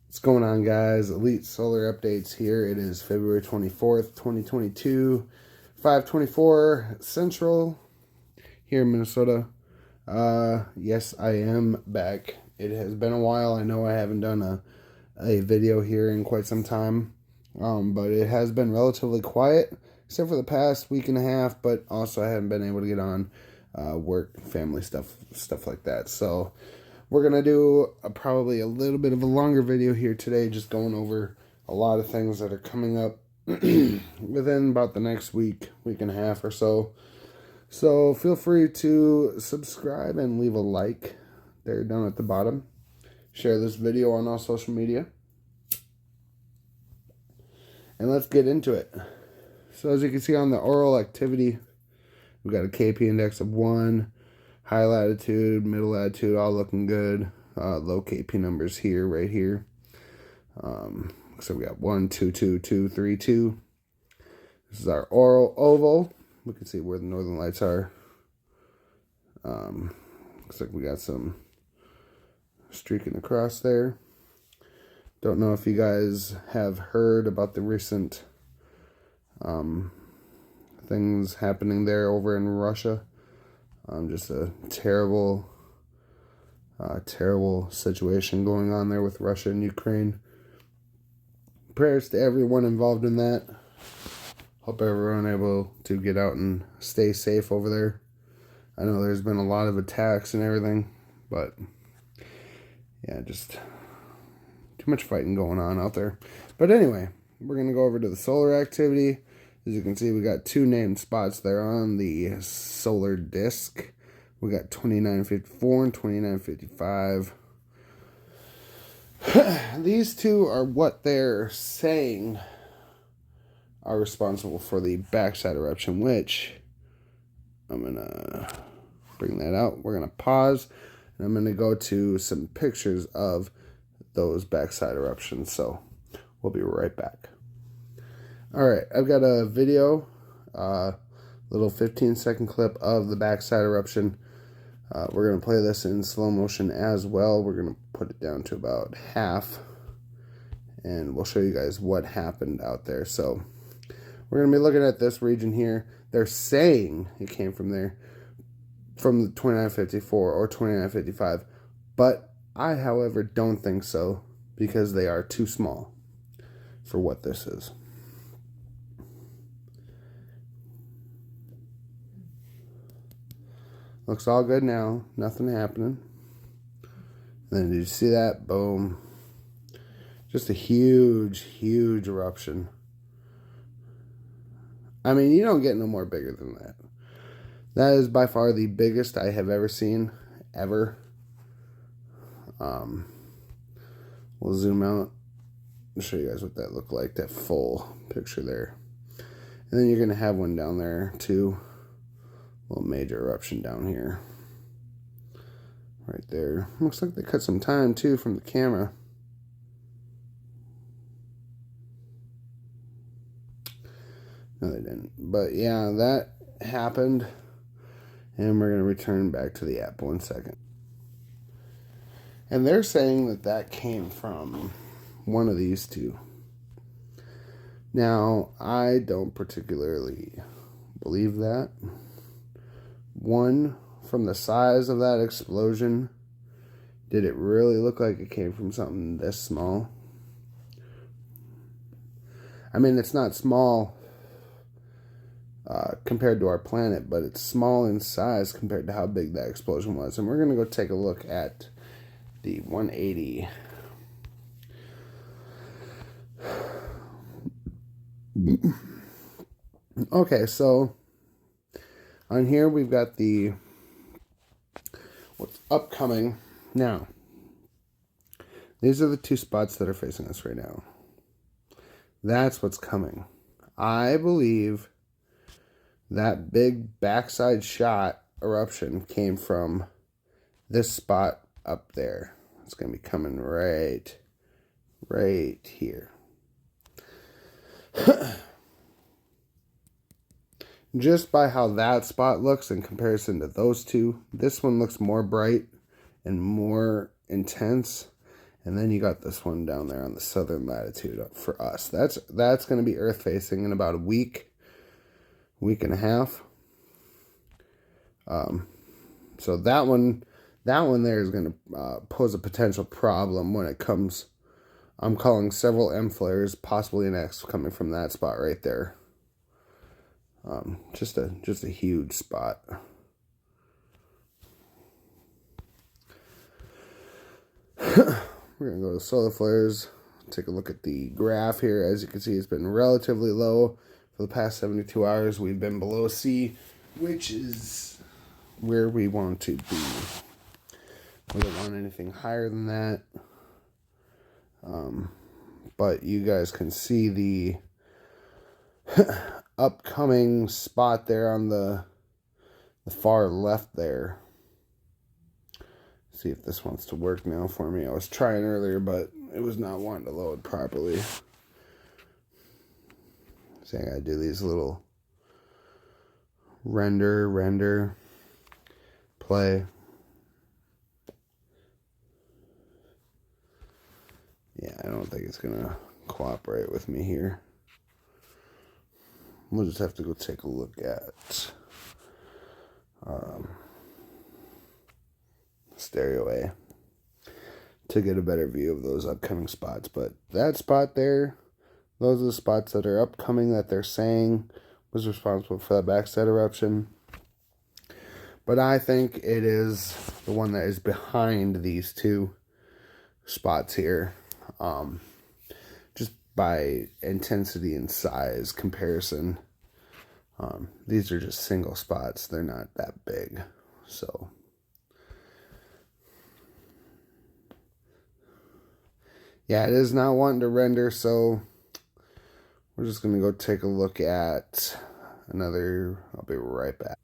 What's going on, guys? Elite Solar Updates here. It is February 24th, 2022, 5:24 Central here in Minnesota. Yes, I am back. It has been a while. I know I haven't done a video here in quite some time, but it has been relatively quiet, except for the past week and a half, but also I haven't been able to get on work, family stuff like that. So we're going to do probably a little bit of a longer video here today, just going over a lot of things that are coming up within about the next week and a half or so. So feel free to subscribe and leave a like there down at the bottom. Share this video on all social media. And let's get into it. So as you can see on the auroral activity, we got a KP index of 1. High latitude, middle latitude, all looking good. Low KP numbers here, right here. So we got 1, 2, 2, 2, 3, 2. This is our auroral oval. We can see where the northern lights are. Looks like we got some streaking across there. Don't know if you guys have heard about the recent things happening there over in Russia. Just a terrible situation going on there with Russia and Ukraine. Prayers to everyone involved in that. Hope everyone able to get out and stay safe over there. I know there's been a lot of attacks and everything, but yeah, just too much fighting going on out there. But anyway, we're going to go over to the solar activity. As you can see, we got 2 named spots there on the solar disk. We got 2954 and 2955. These two are what they're saying are responsible for the backside eruption, which I'm going to bring that out. We're going to pause, and I'm going to go to some pictures of those backside eruptions. So we'll be right back. All right, I've got a video, little 15-second clip of the backside eruption. We're going to play this in slow motion as well. We're going to put it down to about half, and we'll show you guys what happened out there. So we're going to be looking at this region here. They're saying it came from there, from the 2954 or 2955, but I, however, don't think so, because they are too small for what this is. Looks all good now. Nothing happening. And then did you see that? Boom. Just a huge eruption. I mean, you don't get no more bigger than that. That is by far the biggest I have ever seen. Ever. We'll zoom out and show you guys what that looked like. That full picture there. And then you're going to have one down there too. Little major eruption down here. Right there. Looks like they cut some time too from the camera. No, they didn't. But yeah, that happened. And we're going to return back to the app 1 second. And they're saying that that came from one of these two. Now, I don't particularly believe that. One, from the size of that explosion, did it really look like it came from something this small? I mean, it's not small compared to our planet, but it's small in size compared to how big that explosion was. And we're going to go take a look at the 180. Okay, so on here we've got the what's upcoming. Now, these are the 2 spots that are facing us right now. That's what's coming. I believe that big backside shot eruption came from this spot up there. It's going to be coming right here. Just by how that spot looks in comparison to those two, this one looks more bright and more intense. And then you got this one down there on the southern latitude for us. That's going to be Earth facing in about a week and a half. So that one there is going to pose a potential problem when it comes. I'm calling several M flares, possibly an X, coming from that spot right there. Just a huge spot. We're going to go to solar flares, take a look at the graph here. As you can see, it's been relatively low for the past 72 hours. We've been below C, which is where we want to be. We don't want anything higher than that. But you guys can see the upcoming spot there on the far left there. See if this wants to work now for me. I was trying earlier, but it was not wanting to load properly. So I gotta do these little render, play. Yeah, I don't think it's gonna cooperate with me here. We'll just have to go take a look at stereo A to get a better view of those upcoming spots. But that spot there, those are the spots that are upcoming that they're saying was responsible for that backside eruption. But I think it is the one that is behind these two spots here. Just by intensity and size comparison. These are just single spots. They're not that big. So yeah, it is not wanting to render, so we're just going to go take a look at another. I'll be right back.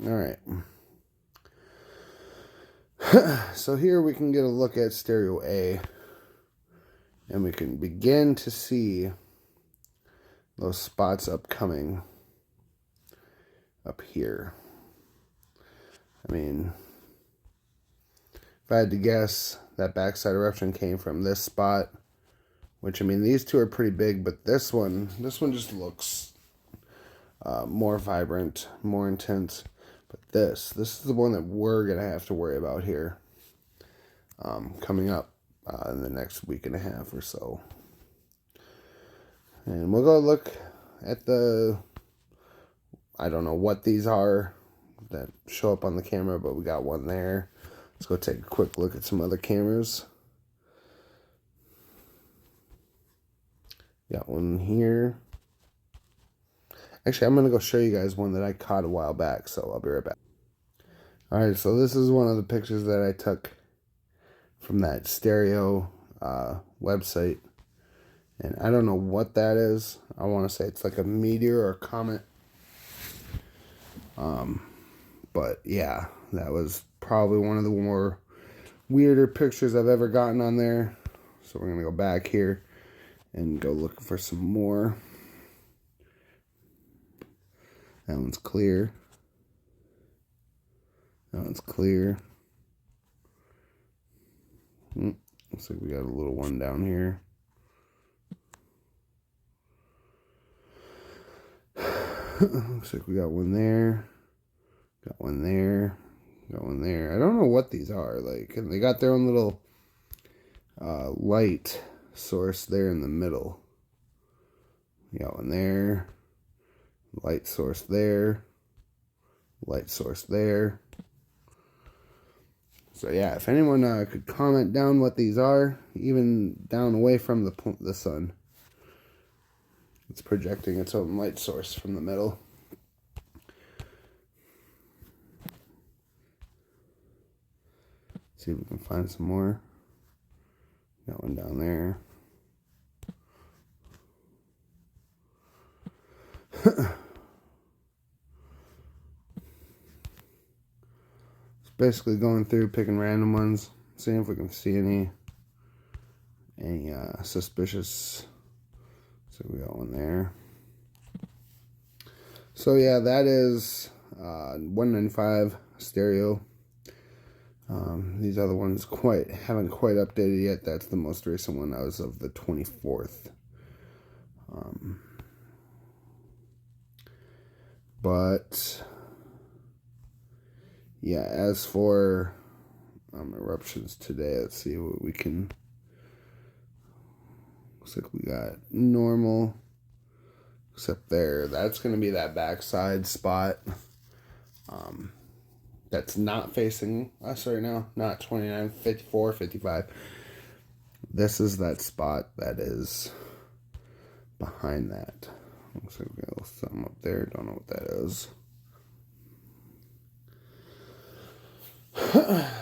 All right. So here we can get a look at stereo A, and we can begin to see those spots upcoming up here. I mean, if I had to guess, that backside eruption came from this spot, which, I mean, these two are pretty big, but this one just looks more vibrant, more intense. But this is the one that we're going to have to worry about here coming up in the next week and a half or so. And we'll go look at I don't know what these are that show up on the camera, but we got one there. Let's go take a quick look at some other cameras. Got one here. Actually, I'm going to go show you guys one that I caught a while back, so I'll be right back. Alright, so this is one of the pictures that I took from that stereo website. And I don't know what that is. I want to say it's like a meteor or a comet. But yeah, that was probably one of the more weirder pictures I've ever gotten on there. So we're going to go back here and go looking for some more. That one's clear. That one's clear. Looks like we got a little one down here. Looks like we got one there. Got one there. Got one there. I don't know what these are. Like, and they got their own little light source there in the middle. We got one there. Light source there. Light source there. So yeah, if anyone could comment down what these are, even down away from the sun. It's projecting its own light source from the middle. See if we can find some more. Got one down there. It's basically going through, picking random ones, seeing if we can see any suspicious. So we got one there. So yeah, that is 195 stereo. These other ones haven't quite updated yet. That's the most recent one. That was of the 24th. But yeah, as for eruptions today, let's see what we can. Looks like we got normal, except there. That's going to be that backside spot. That's not facing us right now. Not 29, 54, 55. This is that spot that is behind that. Looks like we got a little something up there. Don't know what that is.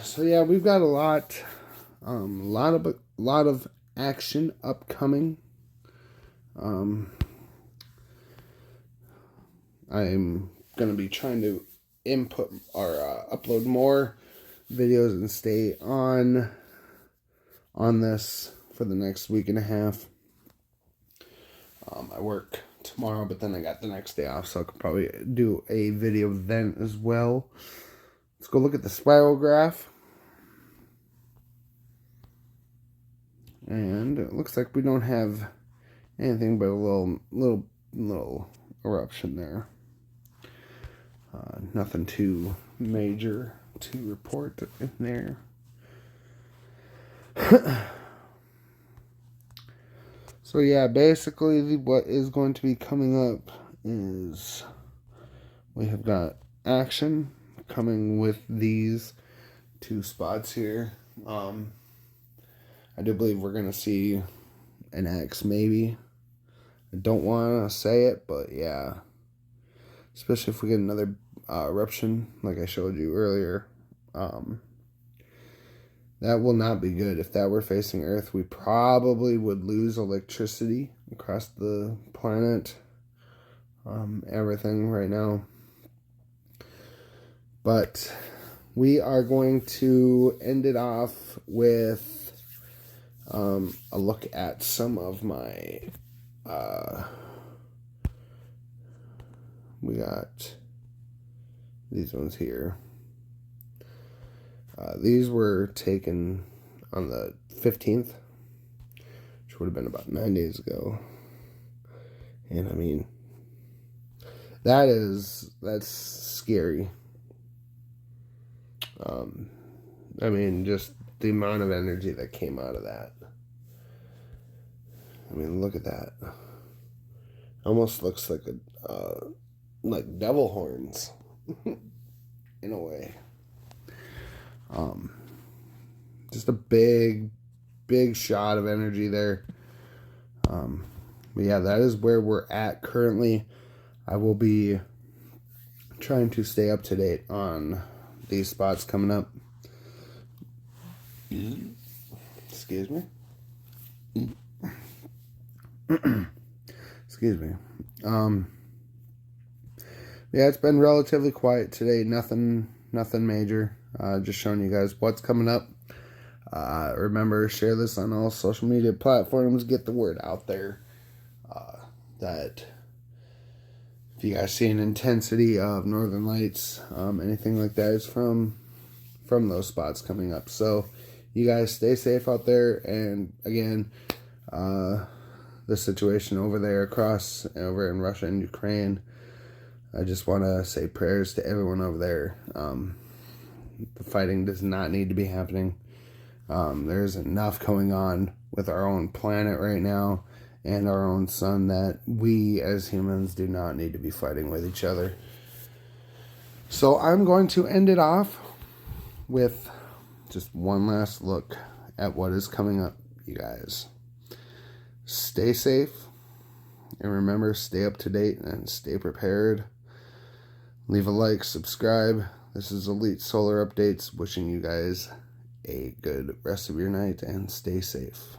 So yeah, we've got a lot of action upcoming. I'm gonna be trying to input or upload more videos and stay on this for the next week and a half. I work tomorrow, but then I got the next day off, so I could probably do a video then as well. Let's go look at the spiral graph. And it looks like we don't have anything but a little eruption there. Nothing too major to report in there. So yeah, basically what is going to be coming up is we have got action coming with these two spots here. I do believe we're going to see an X maybe. I don't want to say it, but yeah. Especially if we get another eruption like I showed you earlier. That will not be good. If that were facing Earth, we probably would lose electricity across the planet. Everything right now. But we are going to end it off with a look at some of my we got these ones here. These were taken on the 15th, which would have been about 9 days ago. And I mean, that's scary. I mean, just the amount of energy that came out of that. I mean, look at that. Almost looks like like devil horns in a way. Just a big shot of energy there. But yeah, that is where we're at currently. I will be trying to stay up to date on these spots coming up. Excuse me. Excuse me. Yeah, it's been relatively quiet today. Nothing major. Just showing you guys what's coming up. Remember, share this on all social media platforms. Get the word out there. That if you guys see an intensity of northern lights, anything like that, is from those spots coming up. So you guys stay safe out there. And again, the situation over in Russia and Ukraine, I just want to say prayers to everyone over there. The fighting does not need to be happening. There's enough going on with our own planet right now and our own sun that we as humans do not need to be fighting with each other. So I'm going to end it off with just one last look at what is coming up, you guys. Stay safe, and remember, stay up to date and stay prepared. Leave a like, subscribe. This is Elite Solar Updates, wishing you guys a good rest of your night and stay safe.